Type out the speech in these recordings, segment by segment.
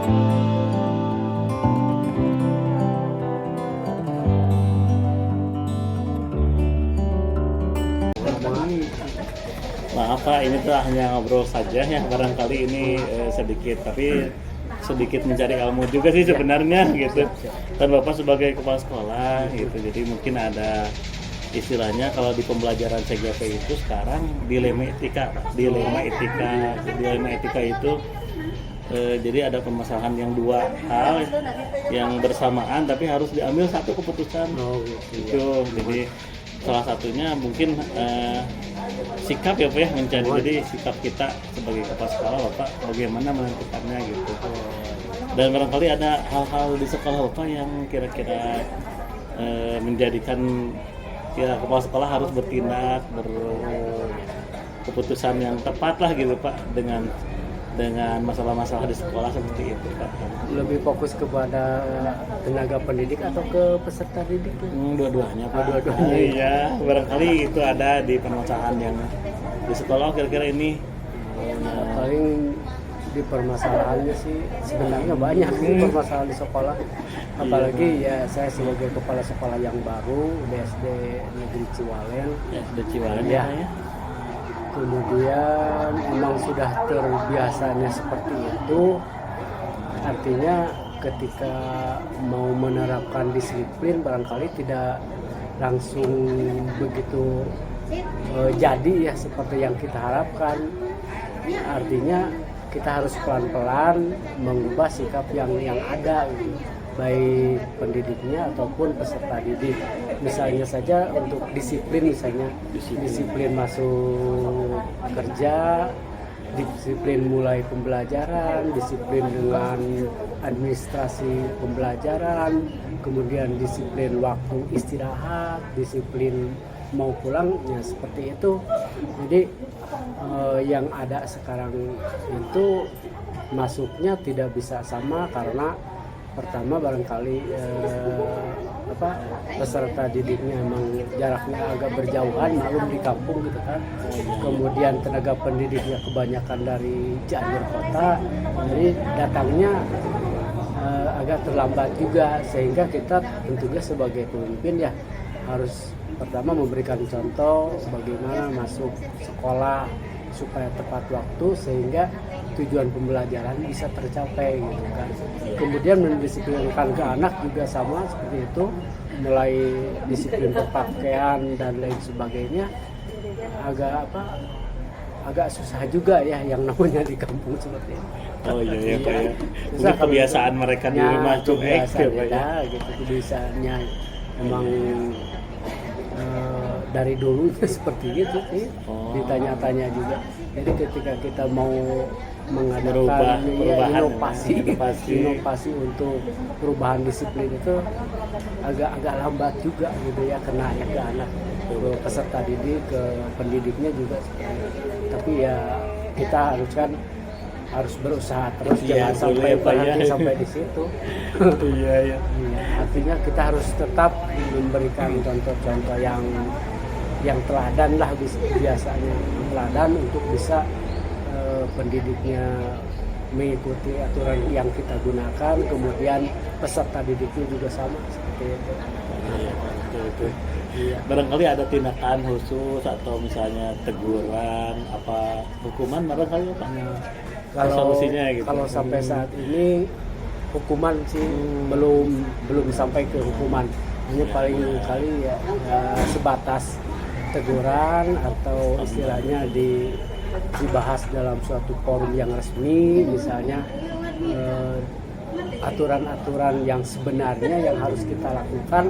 Maaf Pak, ini tuh hanya ngobrol saja ya, barangkali ini sedikit, tapi sedikit mencari ilmu juga sih sebenarnya gitu. Dan Bapak sebagai kepala sekolah gitu, jadi mungkin ada istilahnya kalau di pembelajaran CGP itu sekarang dilema etika, Pak. Dilema etika itu jadi ada permasalahan yang dua hal yang bersamaan tapi harus diambil satu keputusan. Gitu. Jadi salah satunya mungkin sikap ya Pak ya, jadi sikap kita sebagai kepala sekolah Bapak bagaimana menentukannya gitu. Dan barangkali ada hal-hal di sekolah Bapak yang kira-kira menjadikan ya kepala sekolah harus bertindak keputusan yang tepat lah gitu Pak dengan masalah-masalah di sekolah seperti itu Pak. Lebih fokus kepada tenaga pendidik atau ke peserta didik? Dua-duanya Pak. Dua-duanya. Iya, barangkali itu ada di permasalahan yang di sekolah kira-kira ini. Paling di permasalahannya sih sebenarnya banyak sih permasalahan di sekolah. Apalagi ya saya sebagai kepala sekolah yang baru di SD Negeri Ciwalen. SD Ciwalen ya. Ya. Kemudian memang sudah terbiasanya seperti itu, artinya ketika mau menerapkan disiplin barangkali tidak langsung begitu jadi ya seperti yang kita harapkan. Artinya kita harus pelan-pelan mengubah sikap yang ada gitu, baik pendidiknya ataupun peserta didik. Misalnya saja untuk disiplin, misalnya disiplin masuk kerja, disiplin mulai pembelajaran, disiplin dengan administrasi pembelajaran, kemudian disiplin waktu istirahat, disiplin mau pulang, ya seperti itu. Jadi yang ada sekarang itu masuknya tidak bisa sama karena pertama barangkali peserta didiknya emang jaraknya agak berjauhan, maklum di kampung gitu kan. Kemudian tenaga pendidiknya kebanyakan dari Cianjur kota, jadi datangnya agak terlambat juga, sehingga kita tentunya sebagai pemimpin ya harus pertama memberikan contoh bagaimana masuk sekolah supaya tepat waktu sehingga tujuan pembelajaran bisa tercapai gitu kan. Kemudian mendisiplinkan ke anak juga sama seperti itu, mulai disiplin berpakaian dan lain sebagainya. Agak susah juga ya yang namanya di kampung seperti itu. Oh iya Pak ya. Mungkin kebiasaan mereka di rumah cuek ya gitu, kebiasaannya memang dari dulu seperti itu sih. Ditanya-tanya juga. Jadi ketika kita mau mengadakan inovasi untuk perubahan disiplin itu agak lambat juga gitu ya, kena ya ke anak, ke peserta didik, ke pendidiknya juga. Tapi ya kita harus berusaha terus, jangan sampai berhenti sampai di situ. Iya. Artinya kita harus tetap memberikan contoh-contoh yang teladan lah, biasanya teladan untuk bisa pendidiknya mengikuti aturan yang kita gunakan, kemudian peserta didiknya juga sama seperti itu. Iya, betul. Iya. Barangkali ada tindakan khusus atau misalnya teguran, apa hukuman barangkali Pak? Kalau sampai saat ini hukuman sih belum sampai ke hukuman. Hanya paling kali ya sebatas teguran atau istilahnya dibahas dalam suatu forum yang resmi, misalnya aturan-aturan yang sebenarnya yang harus kita lakukan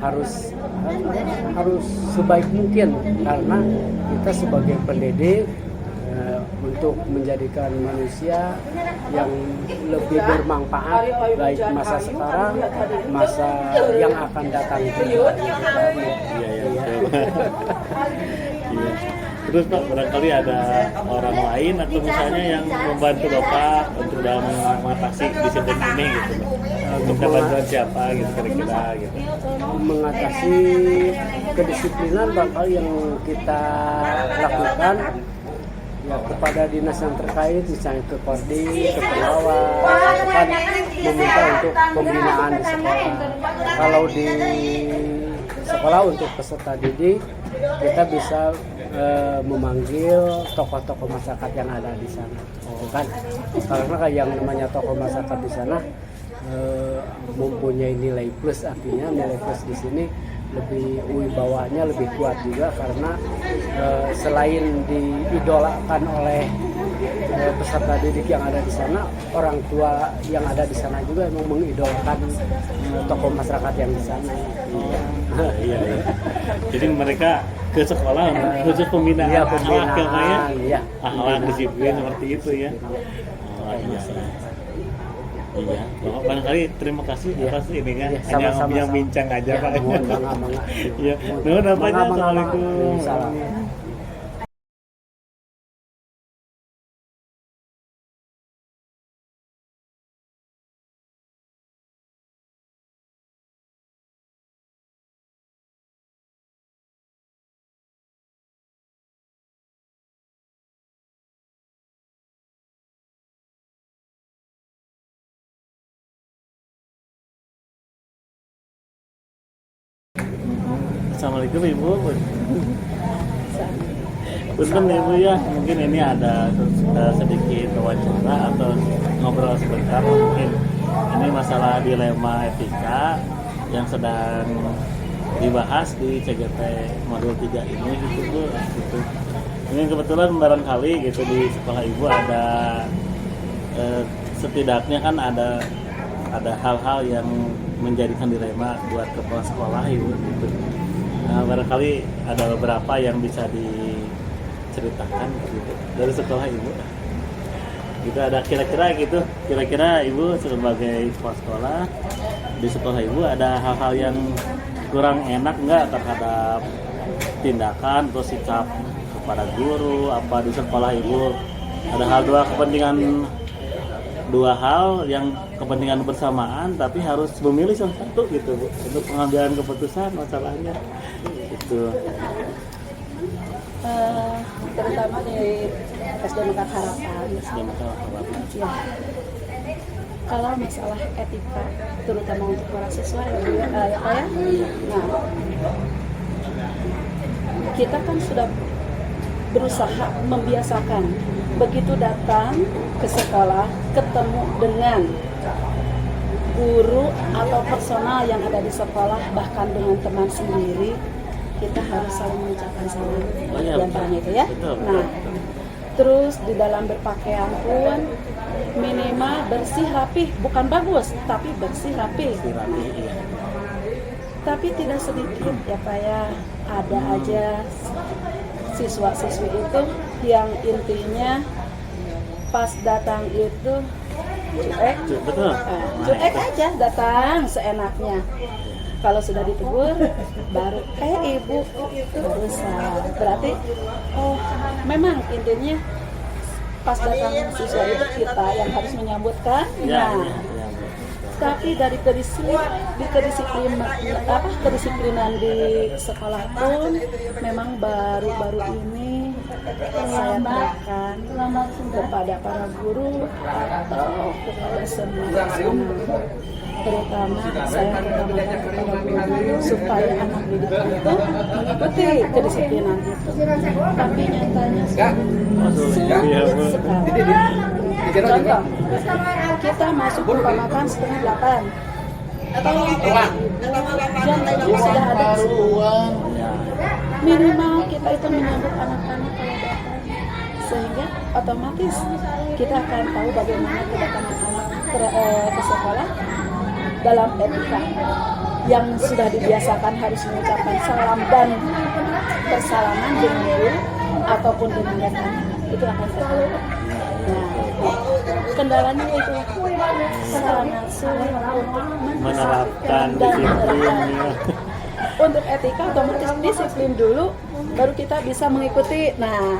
harus sebaik mungkin, karena kita sebagai pendidik untuk menjadikan manusia yang lebih bermanfaat baik masa sekarang, masa yang akan datang. Iya. Terus Pak, barangkali ada orang lain atau misalnya yang membantu Bapak untuk dalam mengatasi disiplin ini gitu Pak? Minta bantuan siapa gitu kira-kira gitu? Mengatasi kedisiplinan bakal yang kita lakukan ya kepada dinas yang terkait, misalnya ke Kodim, ke Pengawas, kan meminta untuk pembinaan di sekolah. Kalau di sekolah untuk peserta didik, kita bisa memanggil tokoh-tokoh masyarakat yang ada di sana, kan? Karena yang namanya tokoh masyarakat di sana mempunyai nilai plus, artinya nilai plus di sini lebih wibawanya lebih kuat juga karena selain diidolakan oleh peserta didik yang ada di sana, orang tua yang ada di sana juga emang mengidolakan tokoh masyarakat yang di sana. Iya. Jadi mereka ke sekolah khusus pembinaan akhlak ya, akhlak disiplin seperti itu ya. Oh, iya. Iya, Bapak barangkali terima kasih atas ininya, hanya yang bincang aja Pak. Iya, nuhun apanya. Assalamualaikum. Assalamualaikum Ibu. Punten Ibu ya, mungkin ini ada sedikit wawancara atau ngobrol sebentar, mungkin ini masalah dilema etika yang sedang dibahas di CGT modul 3 ini gitu Bu. Gitu. Ini kebetulan barangkali gitu di sekolah Ibu ada setidaknya kan ada hal-hal yang menjadikan dilema buat kepala sekolah Ibu gitu. Nah, barangkali ada beberapa yang bisa diceritakan gitu dari sekolah Ibu. Gitu ada kira-kira Ibu sebagai kepala sekolah di sekolah Ibu ada hal-hal yang kurang enak nggak terhadap tindakan atau sikap kepada guru apa di sekolah Ibu? Ada dua hal yang kepentingan bersamaan tapi harus memilih salah satu gitu Bu, untuk pengambilan keputusan masalahnya gitu. Terutama di SD Mekar Harapan. Ya. Kalau masalah etika, terutama untuk para siswa ya Pak ya. Nah, kita kan sudah berusaha membiasakan begitu datang ke sekolah ketemu dengan guru atau personal yang ada di sekolah, bahkan dengan teman sendiri, kita harus saling mengucapkan salam di antaranya itu ya. Nah, terus di dalam berpakaian pun minimal bersih rapi, bukan bagus tapi bersih rapi. Tapi tidak sedikit ya Pak ya, ada aja siswa-siswi itu yang intinya pas datang itu cuek aja, datang seenaknya. Kalau sudah ditegur baru ibu baru salah. Berarti memang intinya pas datang siswa itu kita yang harus menyambutkan. Tapi dari kedisiplinan di sekolah pun memang baru-baru ini saya tekankan kepada para guru atau kepada semua terutama saya utamakan kepada guru supaya anak didik itu mengikuti kedisiplinan itu. Tapi nyatanya sulit sekali. Contoh, kita masuk rumah makan 7:30. Jam 7 sudah ada. Minimal kita itu menyambut anak-anak kalau datang, sehingga otomatis kita akan tahu bagaimana kedatangan anak ke sekolah dalam etika yang sudah dibiasakan harus mengucapkan salam dan bersalaman dengan guru ataupun dengan rekan itu akan terjadi. Nah, kendalanya itu sangat sulit untuk menerapkan disiplin. Untuk etika otomatis disiplin dulu, baru kita bisa mengikuti. Nah,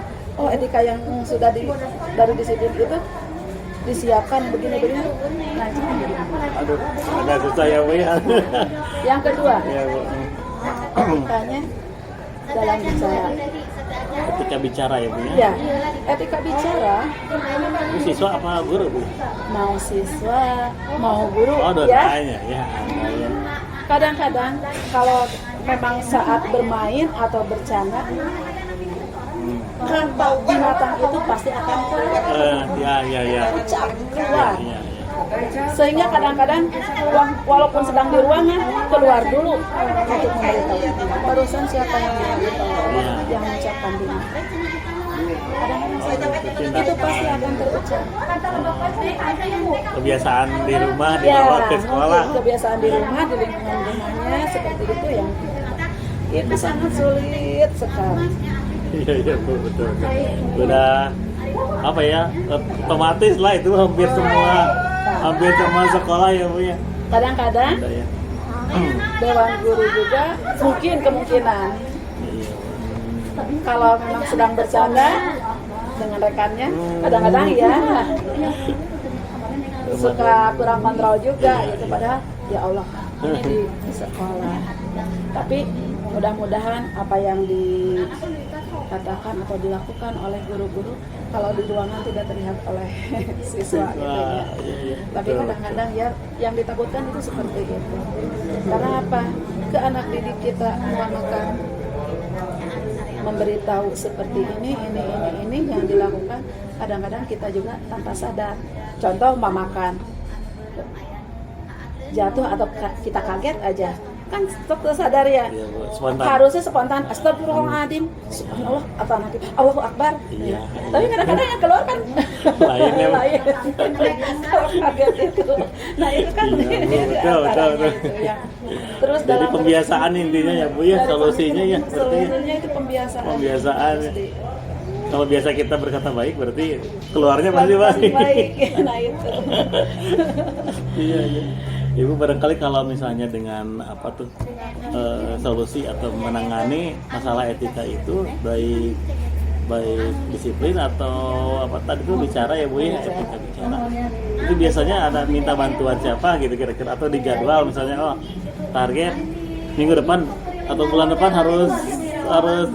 etika yang sudah baru disiplin itu disiapkan begini-begini. Nah, aduh, agak susah ya Bu ya. Yang kedua, Ya, Bu. etikanya dalam bicara. ketika bicara ya Bu ya? Ya, etika bicara Ini siswa apa guru Bu? mau siswa, mau guru Oh ya. dua-duanya ya. Ada ya. Kadang-kadang kalau memang saat bermain atau bercanda, kata binatang itu pasti akan Ya. terucap keluar. Ya. Sehingga kadang-kadang walaupun sedang di ruangan keluar dulu untuk memberitahu. Barusan siapa yang memberitahu? Iya. Yang mengucapkan binatang. Kadang-kadang itu pasti akan terucap. Kebiasaan di rumah Ya, dibawa ke sekolah. mungkin kebiasaan di rumah, di lingkungan rumahnya seperti itu yang itu sangat sulit sekali. Iya Bu, betul. Udah apa ya? Otomatis lah itu hampir semua sekolah ya Bu ya. Kadang-kadang Ada ya. dewan guru juga mungkin kemungkinan Iya. kalau memang sedang bercanda dengan rekannya, kadang-kadang ya suka kurang kontrol juga gitu, padahal ya Allah ini di sekolah. Tapi mudah-mudahan apa yang dikatakan atau dilakukan oleh guru-guru kalau di ruangan tidak terlihat oleh siswa gitu ya. Iya. Tapi kadang-kadang ya yang ditakutkan itu seperti itu. Karena apa? Ke anak didik kita mengatakan memberitahu seperti ini yang dilakukan, kadang-kadang kita juga tanpa sadar. Contoh makan jatuh atau kita kaget aja, kan sadar ya. Iya, Bu. Spontan. Harusnya spontan, astagfirullahaladzim, subhanallah, atau anak kita, Allahu Akbar. Iya. Tapi kadang-kadang yang keluar kan Lain ya, Bu. lain. Kalau kaget itu, nah itu kan Iya, Bu. di Betul. antaranya itu ya. Terus Jadi dalam pembiasaan intinya ya Bu ya, solusinya ya berarti. solusinya itu pembiasaan. Pembiasaan. Pasti. Kalau biasa kita berkata baik berarti keluarnya pasti Pasti baik. Nah itu. Iya. Ibu barangkali kalau misalnya dengan apa tuh solusi atau menangani masalah etika itu baik disiplin atau apa tadi tuh bicara ya Bu ya, etika bicara. Itu biasanya ada minta bantuan siapa gitu kira-kira atau di jadwal misalnya target minggu depan atau bulan depan harus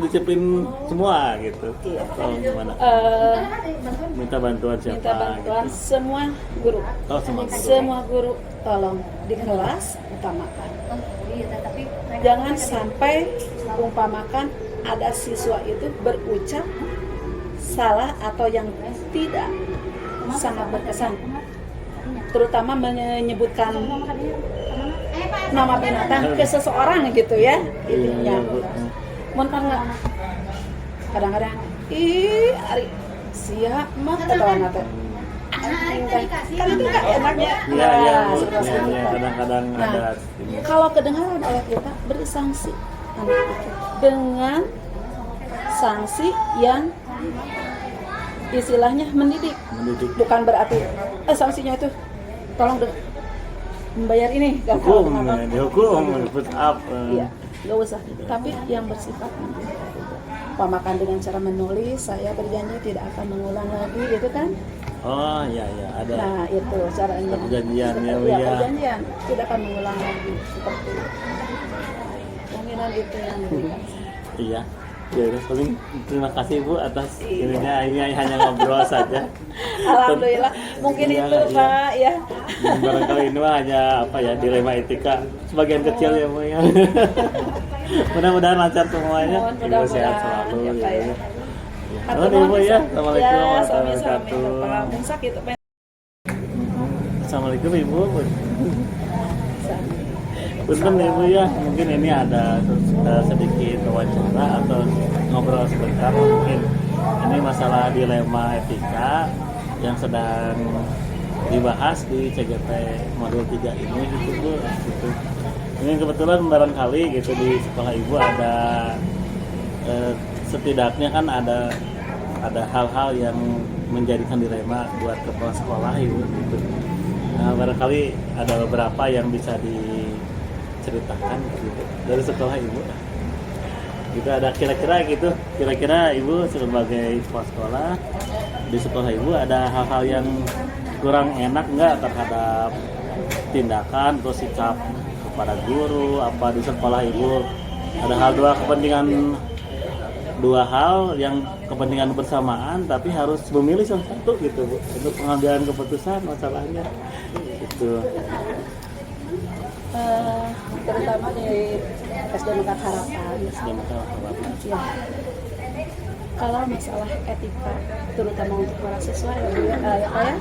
disiplin semua gitu atau gimana? Minta bantuan siapa? Minta bantuan Gitu. semua guru. Oh, semua guru. Semua guru tolong di kelas utamakan. Jangan sampai umpamakan ada siswa itu berucap salah atau yang tidak sangat berkesan, terutama menyebutkan nama binatang ke seseorang gitu ya. Intinya. Mohon nggak kadang-kadang ari siap mah ketawa teh kan itu nggak enaknya. Iya, seperti itu. kadang-kadang Nah, ada kalau kedengaran oleh kita beri sanksi anak itu dengan sanksi yang istilahnya mendidik, bukan berarti sanksinya itu tolong membayar ini hukum, dihukum, put up. Iya, nggak usah. Tapi yang bersifat mendidik. Pemakan dengan cara menulis, saya berjanji tidak akan mengulang lagi, gitu kan? Oh iya ada. Nah itu caranya. Perjanjian ya, Iya, ya. perjanjian tidak akan mengulang lagi seperti itu. Kemungkinan itu yang diberikan. Iya. Ya udah, paling terima kasih Bu atas ininya, ini hanya ngobrol saja. Alhamdulillah, mungkin Iya, itu iya. Pak ya. Barangkali ini mah hanya apa ya, dilema etika sebagian kecil ya Bu ya. Mudah-mudahan lancar semuanya. Mohon Ibu sehat mudah-mudahan selalu ya, Pak, ya. Halo Ibu ya. Assalamualaikum Ya, warahmatullahi sami-sami. wabarakatuh. Pak, sakit Pak. Assalamualaikum Ibu. Punten Ibu ya, mungkin ini ada sedikit wawancara atau ngobrol sebentar mungkin. Ini masalah dilema etika yang sedang dibahas di CGT modul 3 ini gitu Bu. Gitu. Ini kebetulan barangkali gitu di sekolah Ibu ada setidaknya kan ada hal-hal yang menjadikan dilema buat kepala sekolah Ibu gitu. Nah, barangkali ada beberapa yang bisa diceritakan gitu dari sekolah Ibu. Gitu ada kira-kira Ibu sebagai kepala sekolah di sekolah Ibu ada hal-hal yang kurang enak nggak terhadap tindakan atau sikap kepada guru apa di sekolah Ibu? Ada hal dua kepentingan dua hal yang kepentingan bersamaan tapi harus memilih salah satu gitu Bu untuk pengambilan keputusan masalahnya gitu. Terutama di SD Mekar Harapan. Ya. Kalau masalah etika, terutama untuk para siswa ya Bu, ya Pak ya. Nah,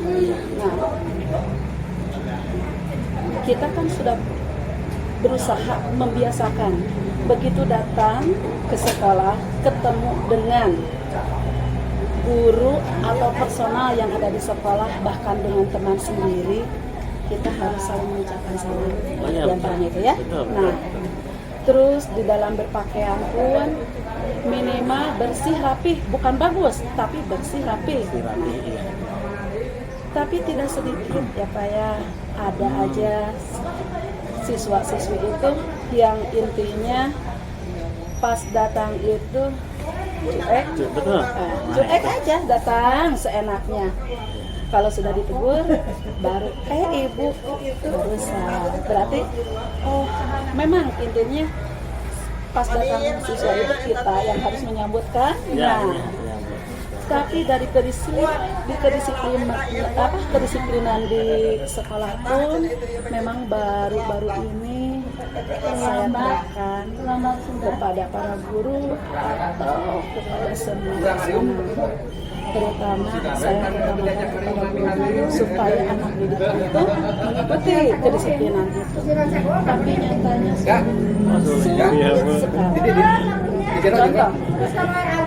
kita kan sudah berusaha membiasakan begitu datang ke sekolah ketemu dengan guru atau personal yang ada di sekolah, bahkan dengan teman sendiri, kita harus saling mengucapkan salam di antaranya itu ya. Nah, terus di dalam berpakaian pun minimal bersih rapih, bukan bagus tapi bersih rapih. Tapi tidak sedikit ya Pak ya, ada aja siswa-siswi itu yang intinya pas datang itu cuek aja, datang seenaknya. Kalau sudah ditegur baru ibu berusaha. Berarti memang intinya pas datang siswa itu kita yang harus menyambutkan. Tapi dari kedisiplinan di sekolah pun memang baru-baru ini saya tekankan kepada para guru atau kepada semua terutama saya utamakan kepada guru supaya anak didik itu mengikuti kedisiplinan itu. Tapi nyatanya sulit sekali. Contoh,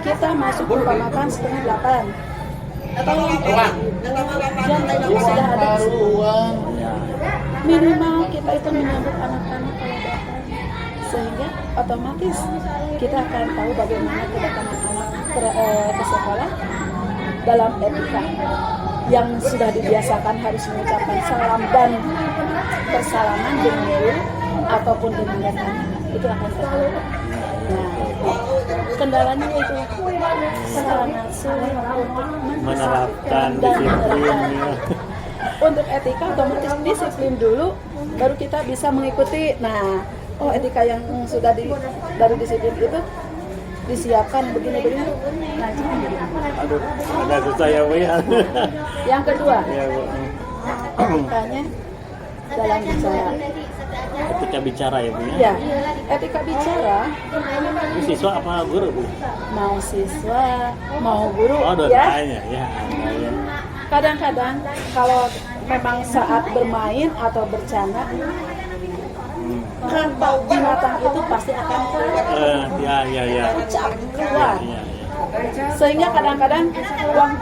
kita masuk rumah makan 7:30. Jam 7 sudah ada di situ. Minimal kita itu menyambut anak-anak kalau datang, sehingga otomatis kita akan tahu bagaimana kedatangan anak ke sekolah dalam etika yang sudah dibiasakan harus mengucapkan salam dan bersalaman dengan guru ataupun dengan rekan itu akan terjadi. Nah, kendalanya itu sangat sulit untuk menerapkan disiplin. Untuk etika otomatis disiplin dulu, baru kita bisa mengikuti. Nah, etika yang sudah dari disiplin itu disiapkan begini-begini. Nah, aduh, agak susah ya Bu ya. Yang kedua, Ya, Bu. etikanya dalam bicara. Ketika bicara ya Bu ya. Ya, etika bicara Ini siswa apa guru Bu? mau siswa, mau guru ya. Dua-duanya ya. Kadang-kadang kalau memang saat bermain atau bercanda, kata binatang itu pasti akan Ya. ucap keluar. Ya. Sehingga kadang-kadang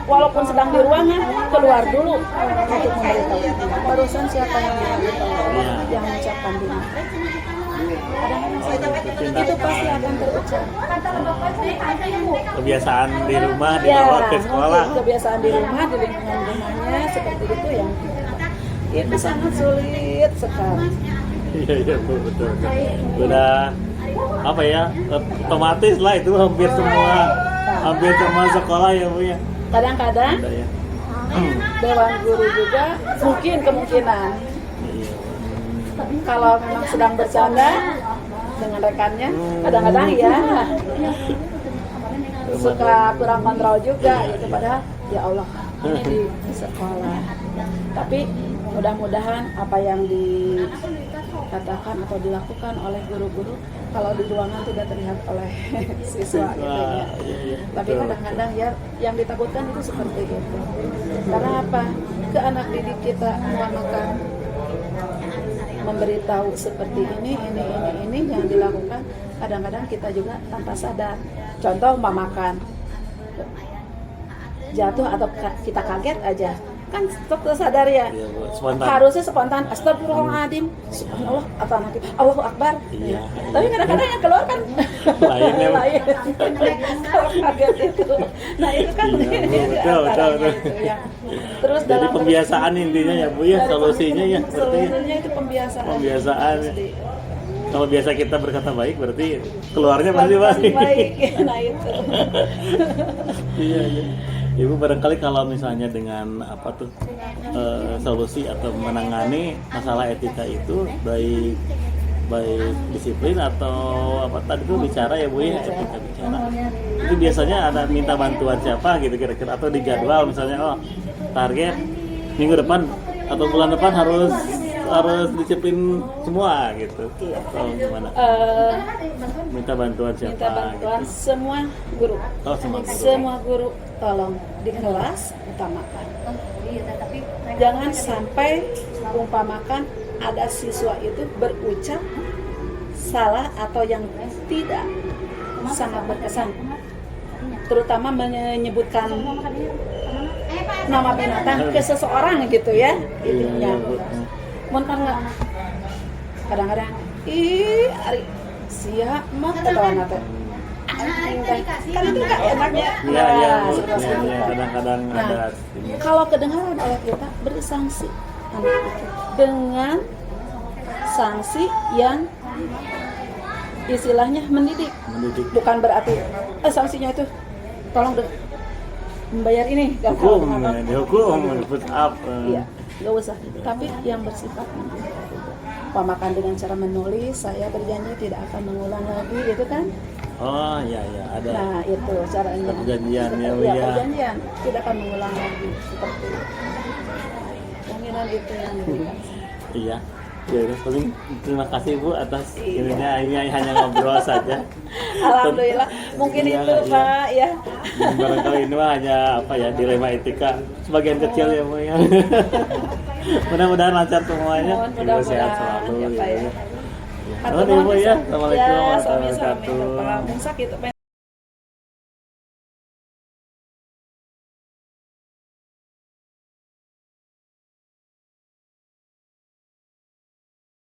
walaupun sedang di ruangan keluar dulu untuk memberitahu. Barusan siapa yang memberitahu, yang mengucapkan binatang. Itu pasti akan terucap. Kebiasaan di rumah dibawa ke sekolah. Kebiasaan di rumah, di lingkungan rumahnya seperti itu yang itu sangat sulit sekali. Iya Bu, betul. Udah apa ya, otomatis lah itu hampir semua sekolah ya Bu ya. Kadang-kadang Udah, ya. dewan guru juga mungkin kemungkinan kalau memang sedang bercanda dengan rekannya, kadang-kadang ya suka kurang kontrol juga gitu. Padahal ya Allah ini di sekolah. Tapi mudah-mudahan apa yang dikatakan atau dilakukan oleh guru-guru kalau di ruangan tidak terlihat oleh siswa gitu ya. Tapi kadang-kadang ya yang ditakutkan itu seperti itu. Karena apa? Ke anak didik kita mengatakan memberitahu seperti ini yang dilakukan, kadang-kadang kita juga tanpa sadar. Contoh makan jatuh atau kita kaget aja, kan tersadar ya. Harusnya spontan, astagfirullahaladzim, subhanallah, atau anak kita, Allahu Akbar. Iya. Tapi kadang-kadang yang keluar kan lain. Kalau kaget itu, nah itu kan betul. Ya. Terus Jadi dalam pembiasaan intinya ya Bu ya, solusinya ya seperti solusinya itu pembiasaan. Pembiasaan. Kalau biasa kita berkata baik, berarti keluarnya pasti baik. Nah itu. Iya. Ibu barangkali kalau misalnya dengan solusi atau menangani masalah etika itu baik baik disiplin atau apa tadi tuh bicara ya Bu ya, etika bicara. Itu biasanya ada minta bantuan siapa gitu kira-kira atau di jadwal misalnya oh target minggu depan atau bulan depan harus disiplin semua gitu. Atau gimana? Minta bantuan siapa? Minta bantuan Gitu. semua guru. Oh, semua guru. Semua guru tolong di kelas utamakan. Jangan sampai umpamakan ada siswa itu berucap salah atau yang tidak sangat berkesan, terutama menyebutkan nama binatang ke seseorang gitu ya. Itunya. Mun kan nggak kadang-kadang ari sia mah ketawa teh. Kan itu nggak enaknya. Iya, iya, Bu. Seperti Iya, itu. iya, kadang-kadang Nah, ada. kalau kedengaran oleh kita beri sanksi anak itu dengan sanksi yang istilahnya mendidik. Bukan berarti sanksinya itu tolong membayar ini nggak Hukum, tahu kenapa. dihukum, put up. Iya, nggak usah. Tapi yang bersifat pemakan dengan cara menulis, saya berjanji tidak akan mengulang lagi, gitu kan? Oh iya iya ada. Nah itu caranya. Perjanjian, ya, Bu, Iya, ya. perjanjian tidak akan mengulang lagi seperti itu. Jaminan itu yang diberikan. Iya. Ya, udah, paling terima kasih Bu atas ininya, ini hanya ngobrol saja. Alhamdulillah, mungkin Iya, itu iya. Pak ya. Dan barangkali ini mah hanya apa ya dilema etika sebagian kecil ya Bu ya. Mudah-mudahan lancar semuanya. Mohon Juga sehat mudah-mudahan selalu. ya Pak ya. Halo Bu ya, assalamualaikum Ya, warahmatullahi sami-sami. wabarakatuh. Pengamun sakit,